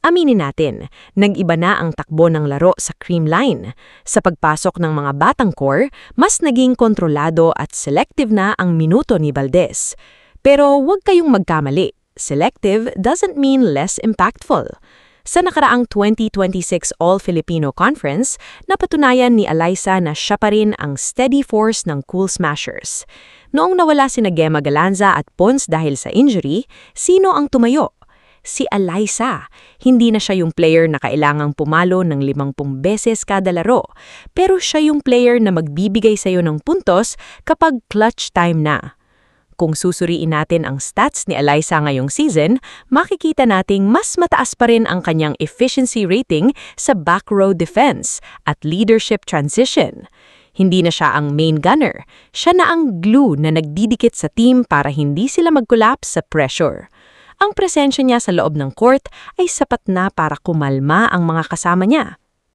Aminin natin, nag-iba na ang takbo ng laro sa Creamline. Sa pagpasok ng mga batang core, mas naging kontrolado at selective na ang minuto ni Valdez. Pero huwag kayong magkamali. Selective doesn't mean less impactful. Sa nakaraang 2026 All-Filipino Conference, napatunayan ni Alyssa na siya pa rin ang steady force ng Cool Smashers. Noong nawala sina Gemma Galanza at Pons dahil sa injury, sino ang tumayo? Si Alyssa. Hindi na siya yung player na kailangang pumalo ng 50 beses kada laro, pero siya yung player na magbibigay sa'yo ng puntos kapag clutch time na. Kung susuriin natin ang stats ni Alyssa ngayong season, makikita nating mas mataas pa rin ang kanyang efficiency rating sa back row defense at leadership transition. Hindi na siya ang main gunner, siya na ang glue na nagdidikit sa team para hindi sila mag-collapse sa pressure. Ang presensya niya sa loob ng court ay sapat na para kumalma ang mga kasama niya.